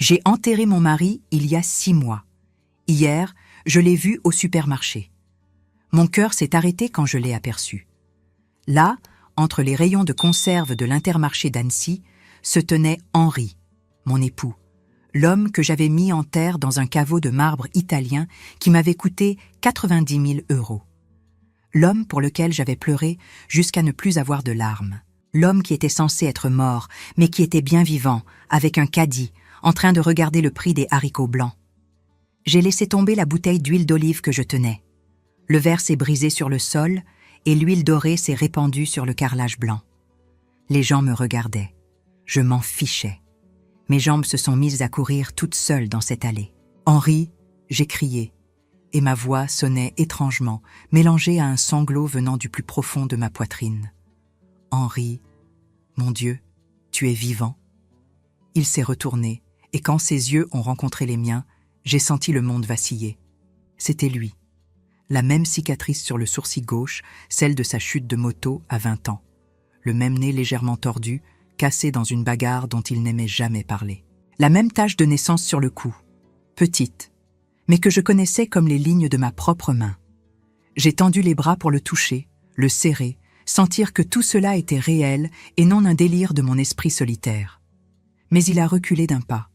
J'ai enterré mon mari il y a 6 mois. Hier, je l'ai vu au supermarché. Mon cœur s'est arrêté quand je l'ai aperçu. Là, entre les rayons de conserve de l'Intermarché d'Annecy, se tenait Henri, mon époux, l'homme que j'avais mis en terre dans un caveau de marbre italien qui m'avait coûté 90 000 €. L'homme pour lequel j'avais pleuré jusqu'à ne plus avoir de larmes. L'homme qui était censé être mort, mais qui était bien vivant, avec un caddie, en train de regarder le prix des haricots blancs. J'ai laissé tomber la bouteille d'huile d'olive que je tenais. Le verre s'est brisé sur le sol et l'huile dorée s'est répandue sur le carrelage blanc. Les gens me regardaient. Je m'en fichais. Mes jambes se sont mises à courir toutes seules dans cette allée. « Henri !» j'ai crié, et ma voix sonnait étrangement, mélangée à un sanglot venant du plus profond de ma poitrine. « Henri, mon Dieu, tu es vivant !» Il s'est retourné, et quand ses yeux ont rencontré les miens, j'ai senti le monde vaciller. C'était lui. La même cicatrice sur le sourcil gauche, celle de sa chute de moto à 20 ans. Le même nez légèrement tordu, cassé dans une bagarre dont il n'aimait jamais parler. La même tache de naissance sur le cou, petite, mais que je connaissais comme les lignes de ma propre main. J'ai tendu les bras pour le toucher, le serrer, sentir que tout cela était réel et non un délire de mon esprit solitaire. Mais il a reculé d'un pas.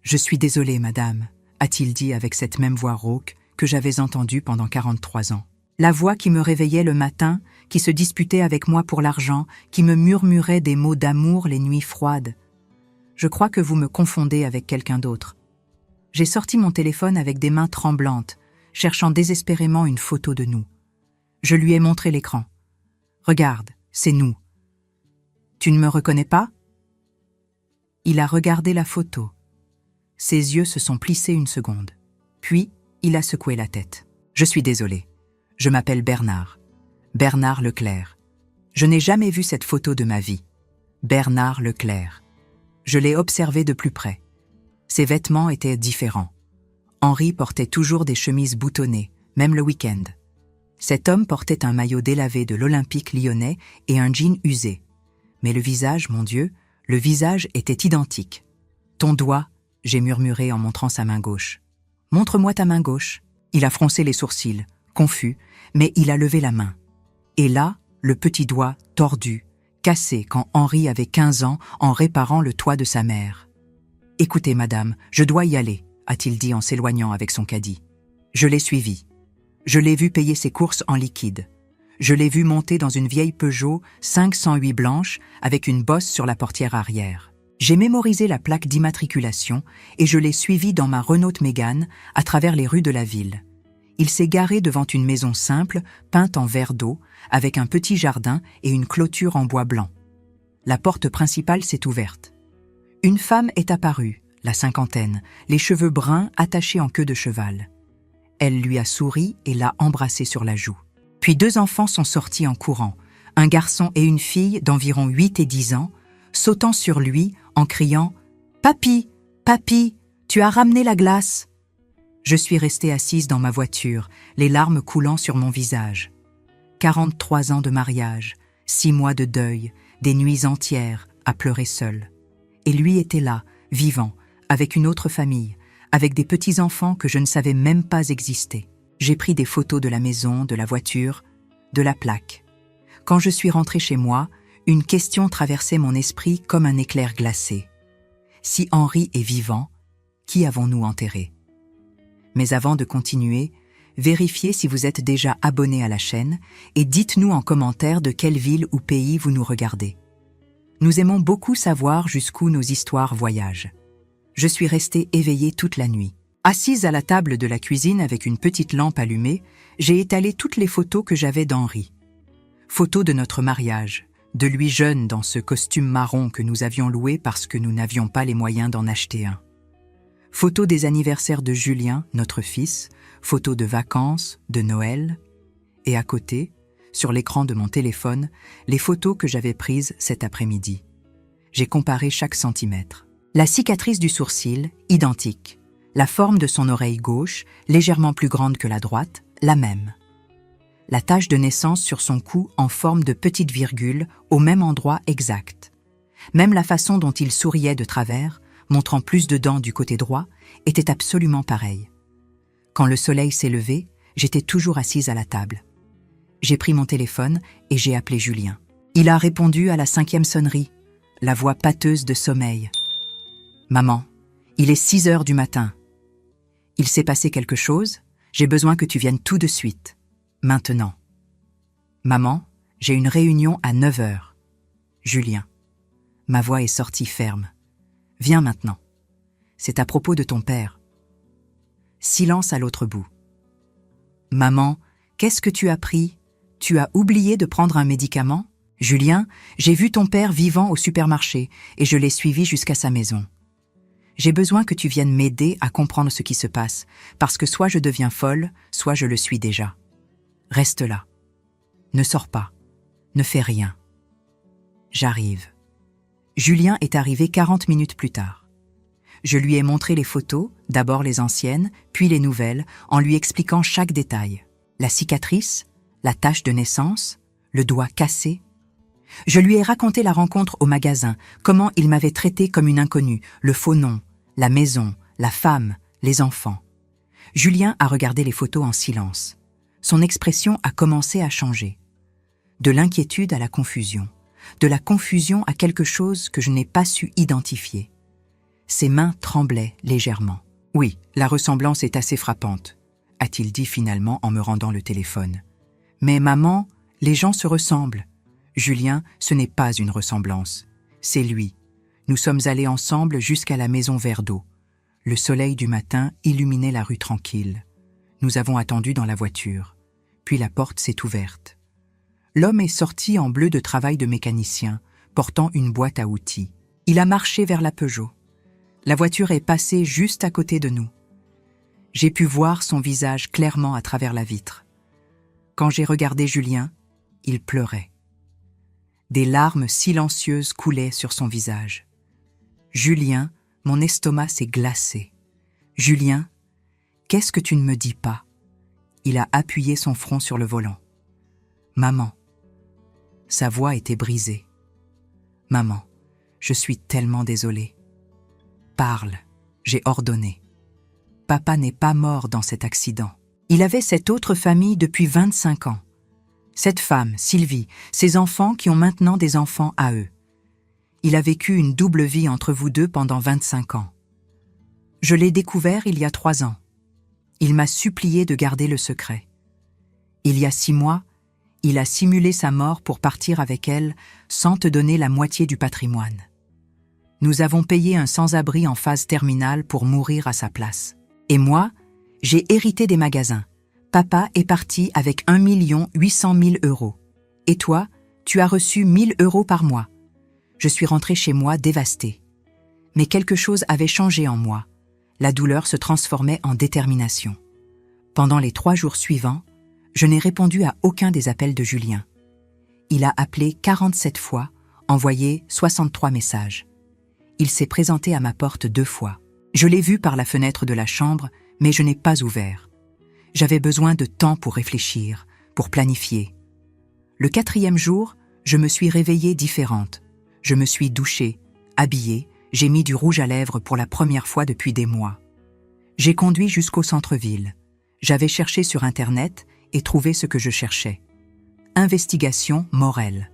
« Je suis désolé, madame », a-t-il dit avec cette même voix rauque que j'avais entendue pendant 43 ans. La voix qui me réveillait le matin, qui se disputait avec moi pour l'argent, qui me murmurait des mots d'amour les nuits froides. Je crois que vous me confondez avec quelqu'un d'autre. J'ai sorti mon téléphone avec des mains tremblantes, cherchant désespérément une photo de nous. Je lui ai montré l'écran. « Regarde, c'est nous. Tu ne me reconnais pas ?» Il a regardé la photo. Ses yeux se sont plissés une seconde. Puis, il a secoué la tête. « Je suis désolé. Je m'appelle Bernard. Bernard Leclerc. Je n'ai jamais vu cette photo de ma vie. Bernard Leclerc. Je l'ai observé de plus près. Ses vêtements étaient différents. Henri portait toujours des chemises boutonnées, même le week-end. Cet homme portait un maillot délavé de l'Olympique lyonnais et un jean usé. Mais le visage, mon Dieu, le visage était identique. « Ton doigt », j'ai murmuré en montrant sa main gauche. « Montre-moi ta main gauche. » Il a froncé les sourcils, confus, mais il a levé la main. Et là, le petit doigt tordu, cassé quand Henri avait 15 ans en réparant le toit de sa mère. « Écoutez, madame, je dois y aller », a-t-il dit en s'éloignant avec son caddie. Je l'ai suivi. Je l'ai vu payer ses courses en liquide. Je l'ai vu monter dans une vieille Peugeot 508 blanche avec une bosse sur la portière arrière. J'ai mémorisé la plaque d'immatriculation et je l'ai suivi dans ma Renault Mégane à travers les rues de la ville. Il s'est garé devant une maison simple, peinte en verre d'eau, avec un petit jardin et une clôture en bois blanc. La porte principale s'est ouverte. Une femme est apparue, la cinquantaine, les cheveux bruns attachés en queue de cheval. Elle lui a souri et l'a embrassé sur la joue. Puis 2 enfants sont sortis en courant, un garçon et une fille d'environ 8 et 10 ans, sautant sur lui en criant « Papi, papi, tu as ramené la glace !» Je suis restée assise dans ma voiture, les larmes coulant sur mon visage. 43 ans de mariage, 6 mois de deuil, des nuits entières à pleurer seule. Et lui était là, vivant, avec une autre famille, avec des petits-enfants que je ne savais même pas exister. J'ai pris des photos de la maison, de la voiture, de la plaque. Quand je suis rentrée chez moi, une question traversait mon esprit comme un éclair glacé. Si Henri est vivant, qui avons-nous enterré ? Mais avant de continuer, vérifiez si vous êtes déjà abonné à la chaîne et dites-nous en commentaire de quelle ville ou pays vous nous regardez. Nous aimons beaucoup savoir jusqu'où nos histoires voyagent. Je suis restée éveillée toute la nuit. Assise à la table de la cuisine avec une petite lampe allumée, j'ai étalé toutes les photos que j'avais d'Henri. Photos de notre mariage, de lui jeune dans ce costume marron que nous avions loué parce que nous n'avions pas les moyens d'en acheter un. Photos des anniversaires de Julien, notre fils, photos de vacances, de Noël. Et à côté, sur l'écran de mon téléphone, les photos que j'avais prises cet après-midi. J'ai comparé chaque centimètre. La cicatrice du sourcil, identique. La forme de son oreille gauche, légèrement plus grande que la droite, la même. La tache de naissance sur son cou en forme de petite virgule, au même endroit exact. Même la façon dont il souriait de travers, montrant plus de dents du côté droit, était absolument pareille. Quand le soleil s'est levé, j'étais toujours assise à la table. J'ai pris mon téléphone et j'ai appelé Julien. Il a répondu à la 5e sonnerie, la voix pâteuse de sommeil. « Maman, il est 6 heures du matin. Il s'est passé quelque chose, j'ai besoin que tu viennes tout de suite. Maintenant. Maman, j'ai une réunion à 9 heures. Julien. » Ma voix est sortie ferme. « Viens maintenant. C'est à propos de ton père. » Silence à l'autre bout. « Maman, qu'est-ce que tu as pris? Tu as oublié de prendre un médicament? Julien, j'ai vu ton père vivant au supermarché et je l'ai suivi jusqu'à sa maison. J'ai besoin que tu viennes m'aider à comprendre ce qui se passe, parce que soit je deviens folle, soit je le suis déjà. Reste là. Ne sors pas. Ne fais rien. J'arrive. » Julien est arrivé 40 minutes plus tard. Je lui ai montré les photos, d'abord les anciennes, puis les nouvelles, en lui expliquant chaque détail. La cicatrice, la tache de naissance, le doigt cassé. Je lui ai raconté la rencontre au magasin, comment il m'avait traité comme une inconnue, le faux nom, la maison, la femme, les enfants. Julien a regardé les photos en silence. Son expression a commencé à changer. De l'inquiétude à la confusion. De la confusion à quelque chose que je n'ai pas su identifier. Ses mains tremblaient légèrement. « Oui, la ressemblance est assez frappante », a-t-il dit finalement en me rendant le téléphone. « Mais maman, les gens se ressemblent. Julien, ce n'est pas une ressemblance. C'est lui. Nous sommes allés ensemble jusqu'à la maison Verre d'eau. Le soleil du matin illuminait la rue tranquille. Nous avons attendu dans la voiture. Puis la porte s'est ouverte. L'homme est sorti en bleu de travail de mécanicien, portant une boîte à outils. Il a marché vers la Peugeot. La voiture est passée juste à côté de nous. J'ai pu voir son visage clairement à travers la vitre. Quand j'ai regardé Julien, il pleurait. Des larmes silencieuses coulaient sur son visage. Julien, mon estomac s'est glacé. Julien, qu'est-ce que tu ne me dis pas? Il a appuyé son front sur le volant. Maman. Sa voix était brisée. Maman, je suis tellement désolée. Parle, j'ai ordonné. Papa n'est pas mort dans cet accident. Il avait cette autre famille depuis 25 ans. Cette femme, Sylvie, ses enfants qui ont maintenant des enfants à eux. Il a vécu une double vie entre vous deux pendant 25 ans. Je l'ai découvert il y a 3 ans. Il m'a supplié de garder le secret. Il y a 6 mois, il a simulé sa mort pour partir avec elle sans te donner la moitié du patrimoine. Nous avons payé un sans-abri en phase terminale pour mourir à sa place. Et moi, j'ai hérité des magasins. Papa est parti avec 1 800 000 €. Et toi, tu as reçu 1 000 € par mois. Je suis rentrée chez moi dévastée. Mais quelque chose avait changé en moi. La douleur se transformait en détermination. Pendant les 3 jours suivants, je n'ai répondu à aucun des appels de Julien. Il a appelé 47 fois, envoyé 63 messages. Il s'est présenté à ma porte 2 fois. Je l'ai vu par la fenêtre de la chambre, mais je n'ai pas ouvert. J'avais besoin de temps pour réfléchir, pour planifier. Le 4e jour, je me suis réveillée différente. Je me suis douchée, habillée, j'ai mis du rouge à lèvres pour la première fois depuis des mois. J'ai conduit jusqu'au centre-ville. J'avais cherché sur Internet et trouvé ce que je cherchais. Investigation Morel.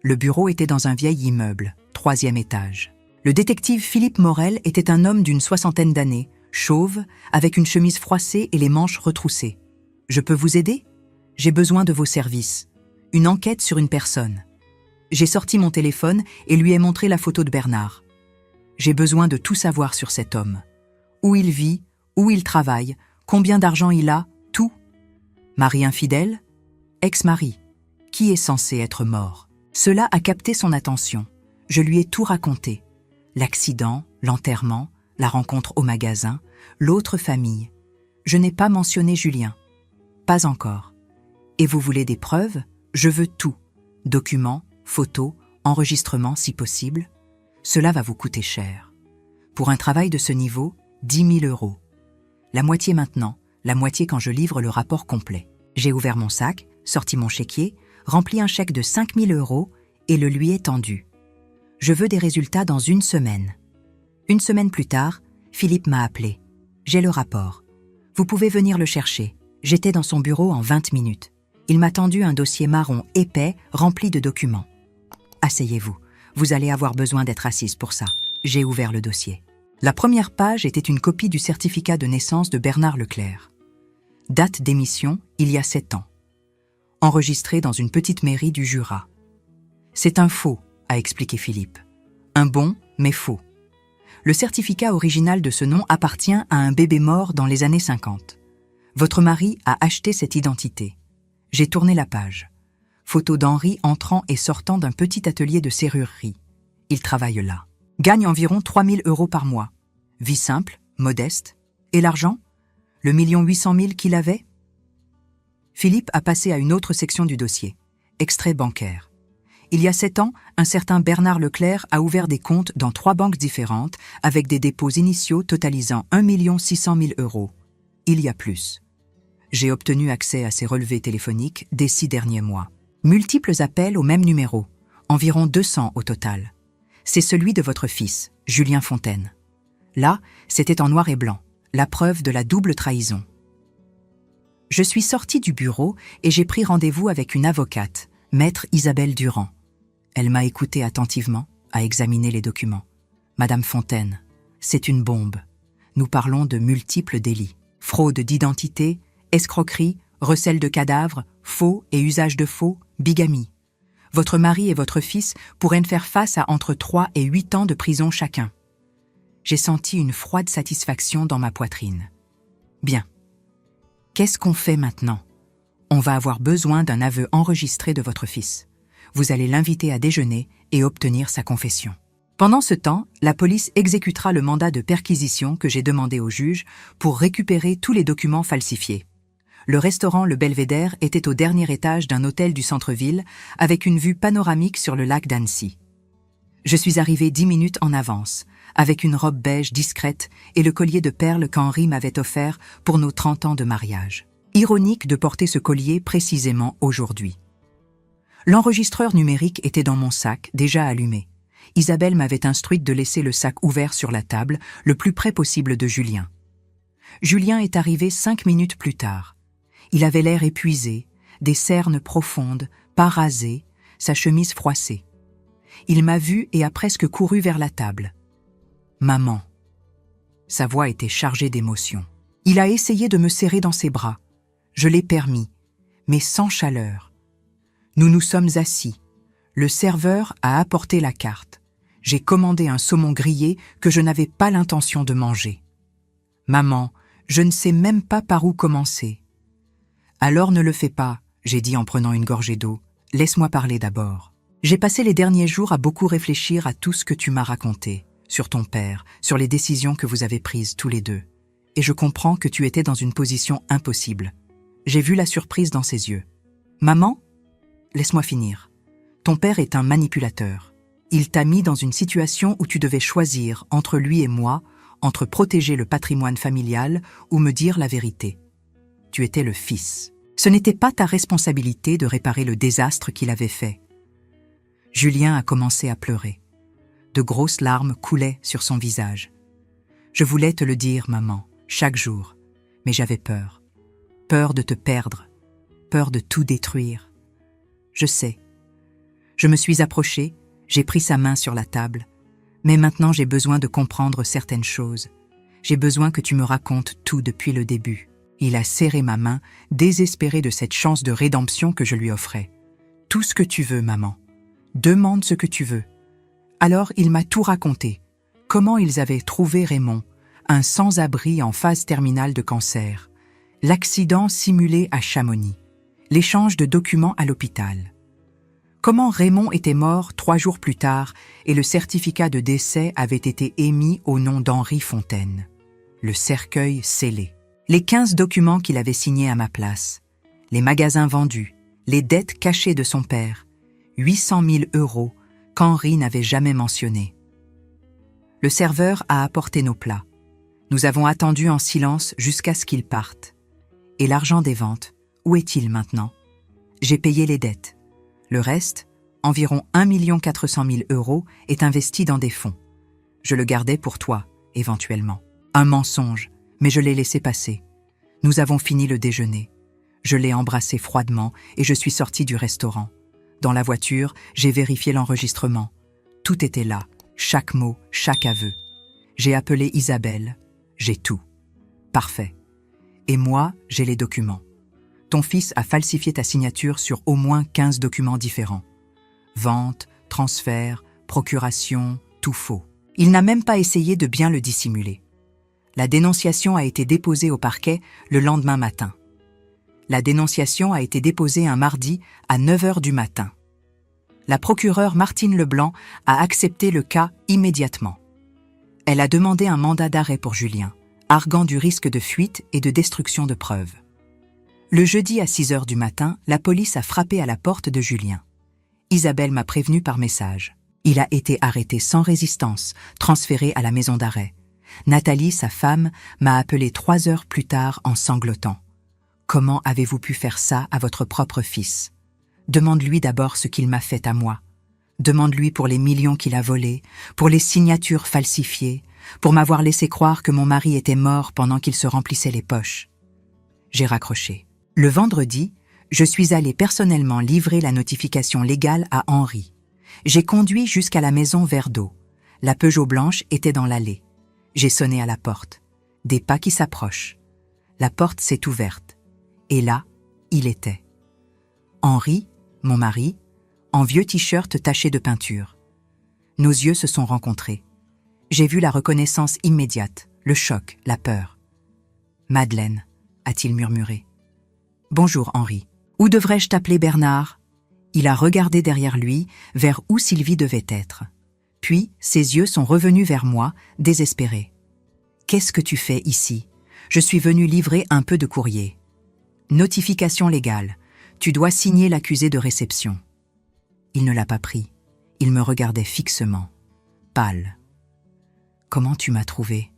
Le bureau était dans un vieil immeuble, 3e étage. Le détective Philippe Morel était un homme d'une 60aine d'années, chauve, avec une chemise froissée et les manches retroussées. « Je peux vous aider? J'ai besoin de vos services. Une enquête sur une personne. » J'ai sorti mon téléphone et lui ai montré la photo de Bernard. J'ai besoin de tout savoir sur cet homme. Où il vit, où il travaille, combien d'argent il a, tout. Mari infidèle? Ex-mari? Qui est censé être mort? Cela a capté son attention. Je lui ai tout raconté. L'accident, l'enterrement, la rencontre au magasin, l'autre famille. Je n'ai pas mentionné Julien. Pas encore. Et vous voulez des preuves? Je veux tout. Documents, photos, enregistrements si possible. Cela va vous coûter cher. Pour un travail de ce niveau, 10 000 €. La moitié maintenant, la moitié quand je livre le rapport complet. J'ai ouvert mon sac, sorti mon chéquier, rempli un chèque de 5 000 € et le lui ai tendu. Je veux des résultats dans 1 semaine. Une semaine plus tard, Philippe m'a appelé. J'ai le rapport. Vous pouvez venir le chercher. J'étais dans son bureau en 20 minutes. Il m'a tendu un dossier marron épais rempli de documents. Asseyez-vous. Vous allez avoir besoin d'être assise pour ça. J'ai ouvert le dossier. La première page était une copie du certificat de naissance de Bernard Leclerc. Date d'émission, il y a 7 ans. Enregistré dans une petite mairie du Jura. C'est un faux, a expliqué Philippe. Un bon, mais faux. Le certificat original de ce nom appartient à un bébé mort dans les années 50. Votre mari a acheté cette identité. J'ai tourné la page. Photo d'Henri entrant et sortant d'un petit atelier de serrurerie. Il travaille là. Gagne environ 3 000 € par mois. Vie simple, modeste. Et l'argent ? Le 1 800 000 qu'il avait ? Philippe a passé à une autre section du dossier. Extrait bancaire. Il y a 7 ans, un certain Bernard Leclerc a ouvert des comptes dans 3 banques différentes avec des dépôts initiaux totalisant 1 600 000 €. Il y a plus. J'ai obtenu accès à ces relevés téléphoniques des 6 derniers mois. Multiples appels au même numéro, environ 200 au total. C'est celui de votre fils, Julien Fontaine. Là, c'était en noir et blanc, la preuve de la double trahison. Je suis sortie du bureau et j'ai pris rendez-vous avec une avocate, maître Isabelle Durand. Elle m'a écouté attentivement, a examiné les documents. Madame Fontaine, c'est une bombe. Nous parlons de multiples délits. Fraude d'identité, escroquerie, recel de cadavres, faux et usage de faux, bigamie. Votre mari et votre fils pourraient faire face à entre 3 et 8 ans de prison chacun. J'ai senti une froide satisfaction dans ma poitrine. Bien. Qu'est-ce qu'on fait maintenant ? On va avoir besoin d'un aveu enregistré de votre fils. Vous allez l'inviter à déjeuner et obtenir sa confession. Pendant ce temps, la police exécutera le mandat de perquisition que j'ai demandé au juge pour récupérer tous les documents falsifiés. Le restaurant Le Belvédère était au dernier étage d'un hôtel du centre-ville avec une vue panoramique sur le lac d'Annecy. Je suis arrivée 10 minutes en avance, avec une robe beige discrète et le collier de perles qu'Henri m'avait offert pour nos 30 ans de mariage. Ironique de porter ce collier précisément aujourd'hui. L'enregistreur numérique était dans mon sac, déjà allumé. Isabelle m'avait instruite de laisser le sac ouvert sur la table, le plus près possible de Julien. Julien est arrivé 5 minutes plus tard. Il avait l'air épuisé, des cernes profondes, pas rasées, sa chemise froissée. Il m'a vu et a presque couru vers la table. « Maman !» Sa voix était chargée d'émotion. Il a essayé de me serrer dans ses bras. Je l'ai permis, mais sans chaleur. Nous nous sommes assis. Le serveur a apporté la carte. J'ai commandé un saumon grillé que je n'avais pas l'intention de manger. « Maman, je ne sais même pas par où commencer. » « Alors ne le fais pas, » j'ai dit en prenant une gorgée d'eau. « Laisse-moi parler d'abord. J'ai passé les derniers jours à beaucoup réfléchir à tout ce que tu m'as raconté, sur ton père, sur les décisions que vous avez prises tous les deux. Et je comprends que tu étais dans une position impossible. J'ai vu la surprise dans ses yeux. « Maman, laisse-moi finir. Ton père est un manipulateur. Il t'a mis dans une situation où tu devais choisir entre lui et moi, entre protéger le patrimoine familial ou me dire la vérité. Tu étais le fils. Ce n'était pas ta responsabilité de réparer le désastre qu'il avait fait. » Julien a commencé à pleurer. De grosses larmes coulaient sur son visage. Je voulais te le dire, maman, chaque jour, mais j'avais peur. Peur de te perdre, peur de tout détruire. Je sais. Je me suis approchée, j'ai pris sa main sur la table, mais maintenant j'ai besoin de comprendre certaines choses. J'ai besoin que tu me racontes tout depuis le début. Il a serré ma main, désespéré de cette chance de rédemption que je lui offrais. « Tout ce que tu veux, maman. Demande ce que tu veux. » Alors il m'a tout raconté. Comment ils avaient trouvé Raymond, un sans-abri en phase terminale de cancer. L'accident simulé à Chamonix. L'échange de documents à l'hôpital. Comment Raymond était mort 3 jours plus tard et le certificat de décès avait été émis au nom d'Henri Fontaine. Le cercueil scellé. Les 15 documents qu'il avait signés à ma place, les magasins vendus, les dettes cachées de son père, 800 000 € qu'Henri n'avait jamais mentionnés. Le serveur a apporté nos plats. Nous avons attendu en silence jusqu'à ce qu'il parte. Et l'argent des ventes, où est-il maintenant ? J'ai payé les dettes. Le reste, environ 1 400 000 € est investi dans des fonds. Je le gardais pour toi, éventuellement. Un mensonge, mais je l'ai laissé passer. Nous avons fini le déjeuner. Je l'ai embrassé froidement et je suis sortie du restaurant. Dans la voiture, j'ai vérifié l'enregistrement. Tout était là, chaque mot, chaque aveu. J'ai appelé Isabelle. J'ai tout. Parfait. Et moi, j'ai les documents. Ton fils a falsifié ta signature sur au moins 15 documents différents. Vente, transfert, procuration, tout faux. Il n'a même pas essayé de bien le dissimuler. La dénonciation a été déposée au parquet le lendemain matin. La dénonciation a été déposée un mardi à 9h du matin. La procureure Martine Leblanc a accepté le cas immédiatement. Elle a demandé un mandat d'arrêt pour Julien, arguant du risque de fuite et de destruction de preuves. Le jeudi à 6h du matin, la police a frappé à la porte de Julien. Isabelle m'a prévenu par message. Il a été arrêté sans résistance, transféré à la maison d'arrêt. Nathalie, sa femme, m'a appelé 3 heures plus tard en sanglotant. « Comment avez-vous pu faire ça à votre propre fils ? Demande-lui d'abord ce qu'il m'a fait à moi. Demande-lui pour les millions qu'il a volés, pour les signatures falsifiées, pour m'avoir laissé croire que mon mari était mort pendant qu'il se remplissait les poches. » J'ai raccroché. Le vendredi, je suis allée personnellement livrer la notification légale à Henri. J'ai conduit jusqu'à la maison Verdot. La Peugeot blanche était dans l'allée. J'ai sonné à la porte. Des pas qui s'approchent. La porte s'est ouverte. Et là, il était. Henri, mon mari, en vieux t-shirt taché de peinture. Nos yeux se sont rencontrés. J'ai vu la reconnaissance immédiate, le choc, la peur. « Madeleine », a-t-il murmuré. « Bonjour Henri. Où devrais-je t'appeler Bernard ?» Il a regardé derrière lui, vers où Sylvie devait être. Puis, ses yeux sont revenus vers moi, désespérés. « Qu'est-ce que tu fais ici ? Je suis venu livrer un peu de courrier. » Notification légale. Tu dois signer l'accusé de réception. Il ne l'a pas pris. Il me regardait fixement, pâle. « Comment tu m'as trouvé ? »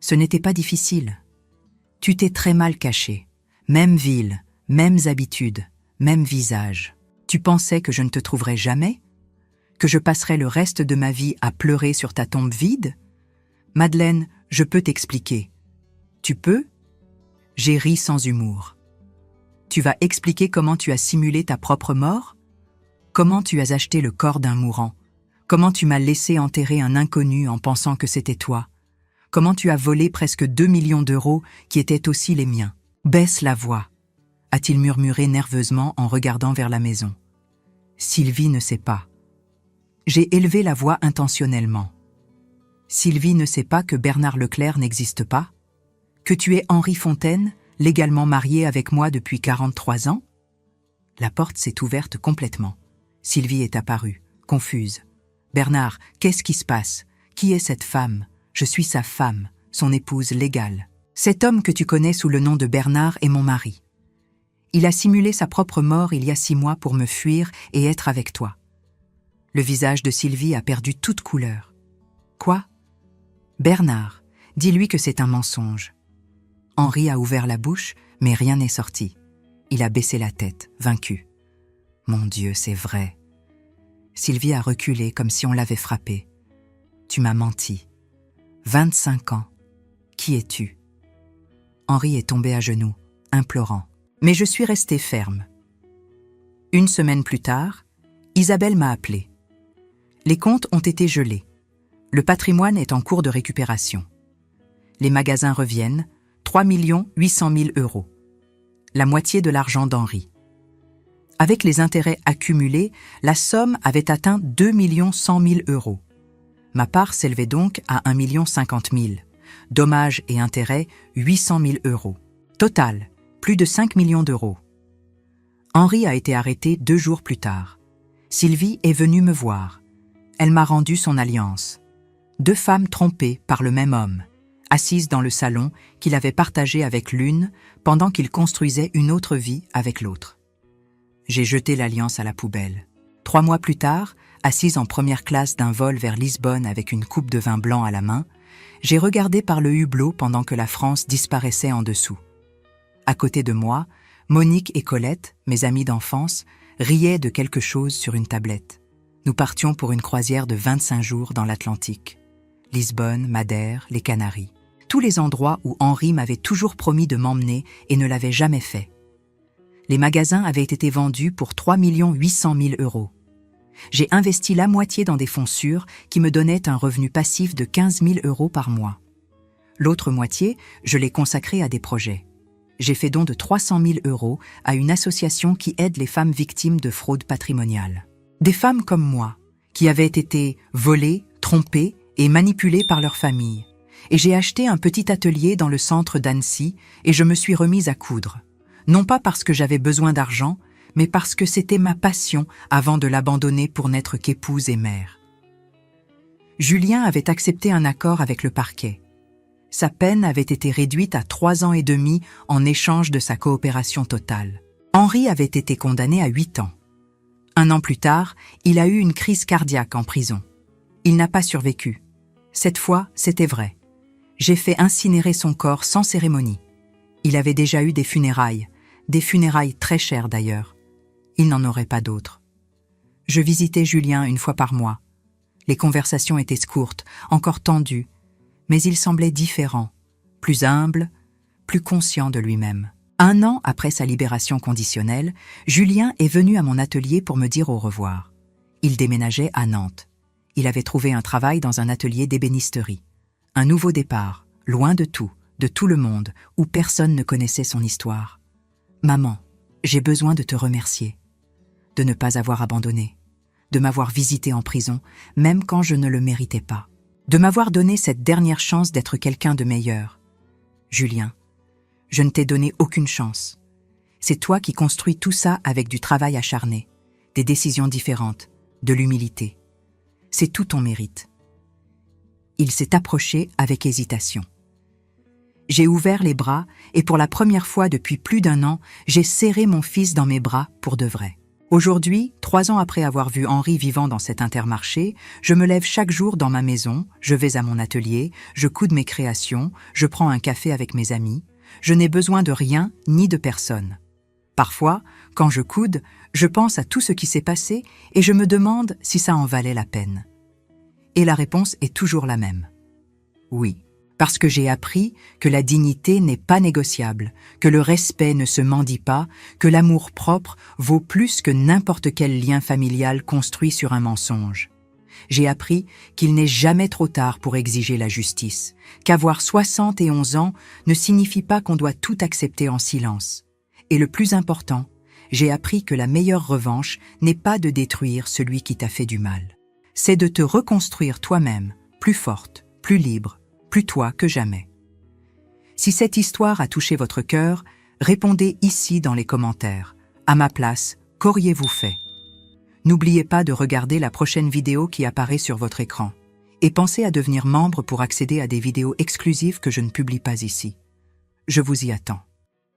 Ce n'était pas difficile. Tu t'es très mal caché. Même ville, mêmes habitudes, même visage. Tu pensais que je ne te trouverais jamais ? Que je passerais le reste de ma vie à pleurer sur ta tombe vide ? Madeleine, je peux t'expliquer. Tu peux ? J'ai ri sans humour. Tu vas expliquer comment tu as simulé ta propre mort ? Comment tu as acheté le corps d'un mourant ? Comment tu m'as laissé enterrer un inconnu en pensant que c'était toi ? Comment tu as volé presque 2 millions d'euros qui étaient aussi les miens ? Baisse la voix, a-t-il murmuré nerveusement en regardant vers la maison. Sylvie ne sait pas. J'ai élevé la voix intentionnellement. Sylvie ne sait pas que Bernard Leclerc n'existe pas ? Que tu es Henri Fontaine, légalement marié avec moi depuis 43 ans ? La porte s'est ouverte complètement. Sylvie est apparue, confuse. Bernard, qu'est-ce qui se passe ? Qui est cette femme ? Je suis sa femme, son épouse légale. Cet homme que tu connais sous le nom de Bernard est mon mari. Il a simulé sa propre mort il y a 6 mois pour me fuir et être avec toi. Le visage de Sylvie a perdu toute couleur. Quoi ? Bernard, dis-lui que c'est un mensonge. Henri a ouvert la bouche, mais rien n'est sorti. Il a baissé la tête, vaincu. Mon Dieu, c'est vrai. Sylvie a reculé comme si on l'avait frappée. Tu m'as menti. 25 ans. Qui es-tu ? Henri est tombé à genoux, implorant. Mais je suis restée ferme. 1 semaine plus tard, Isabelle m'a appelée. Les comptes ont été gelés. Le patrimoine est en cours de récupération. Les magasins reviennent, 3 800 000 €. La moitié de l'argent d'Henri. Avec les intérêts accumulés, la somme avait atteint 2 100 000 €. Ma part s'élevait donc à 1 050 000. Dommages et intérêts, 800 000 €. Total, plus de 5 millions d'euros. Henri a été arrêté 2 jours plus tard. Sylvie est venue me voir. Elle m'a rendu son alliance. 2 femmes trompées par le même homme, assises dans le salon qu'il avait partagé avec l'une pendant qu'il construisait une autre vie avec l'autre. J'ai jeté l'alliance à la poubelle. 3 mois plus tard, assise en première classe d'un vol vers Lisbonne avec une coupe de vin blanc à la main, j'ai regardé par le hublot pendant que la France disparaissait en dessous. À côté de moi, Monique et Colette, mes amies d'enfance, riaient de quelque chose sur une tablette. Nous partions pour une croisière de 25 jours dans l'Atlantique. Lisbonne, Madère, les Canaries. Tous les endroits où Henri m'avait toujours promis de m'emmener et ne l'avait jamais fait. Les magasins avaient été vendus pour 3 800 000 €. J'ai investi la moitié dans des fonds sûrs qui me donnaient un revenu passif de 15 000 € par mois. L'autre moitié, je l'ai consacrée à des projets. J'ai fait don de 300 000 € à une association qui aide les femmes victimes de fraude patrimoniale. Des femmes comme moi, qui avaient été volées, trompées et manipulées par leur famille. Et j'ai acheté un petit atelier dans le centre d'Annecy et je me suis remise à coudre. Non pas parce que j'avais besoin d'argent, mais parce que c'était ma passion avant de l'abandonner pour n'être qu'épouse et mère. Julien avait accepté un accord avec le parquet. Sa peine avait été réduite à 3 ans et demi en échange de sa coopération totale. Henri avait été condamné à 8 ans. 1 an plus tard, il a eu une crise cardiaque en prison. Il n'a pas survécu. Cette fois, c'était vrai. J'ai fait incinérer son corps sans cérémonie. Il avait déjà eu des funérailles très chères d'ailleurs. Il n'en aurait pas d'autres. Je visitais Julien 1 fois par mois. Les conversations étaient courtes, encore tendues, mais il semblait différent, plus humble, plus conscient de lui-même. 1 an après sa libération conditionnelle, Julien est venu à mon atelier pour me dire au revoir. Il déménageait à Nantes. Il avait trouvé un travail dans un atelier d'ébénisterie. Un nouveau départ, loin de tout le monde, où personne ne connaissait son histoire. Maman, j'ai besoin de te remercier, de ne pas avoir abandonné, de m'avoir visité en prison, même quand je ne le méritais pas, de m'avoir donné cette dernière chance d'être quelqu'un de meilleur. Julien, je ne t'ai donné aucune chance. C'est toi qui construis tout ça avec du travail acharné, des décisions différentes, de l'humilité. C'est tout ton mérite. Il s'est approché avec hésitation. J'ai ouvert les bras et pour la première fois depuis plus d'1 an, j'ai serré mon fils dans mes bras pour de vrai. Aujourd'hui, 3 ans après avoir vu Henri vivant dans cet Intermarché, je me lève chaque jour dans ma maison, je vais à mon atelier, je coude mes créations, je prends un café avec mes amis. Je n'ai besoin de rien ni de personne. Parfois, quand je coude, je pense à tout ce qui s'est passé et je me demande si ça en valait la peine. Et la réponse est toujours la même. Oui. Parce que j'ai appris que la dignité n'est pas négociable, que le respect ne se mendie pas, que l'amour-propre vaut plus que n'importe quel lien familial construit sur un mensonge. J'ai appris qu'il n'est jamais trop tard pour exiger la justice, qu'avoir 71 ans ne signifie pas qu'on doit tout accepter en silence. Et le plus important, j'ai appris que la meilleure revanche n'est pas de détruire celui qui t'a fait du mal. C'est de te reconstruire toi-même, plus forte, plus libre, plus toi que jamais. Si cette histoire a touché votre cœur, répondez ici dans les commentaires. À ma place, qu'auriez-vous fait? N'oubliez pas de regarder la prochaine vidéo qui apparaît sur votre écran. Et pensez à devenir membre pour accéder à des vidéos exclusives que je ne publie pas ici. Je vous y attends.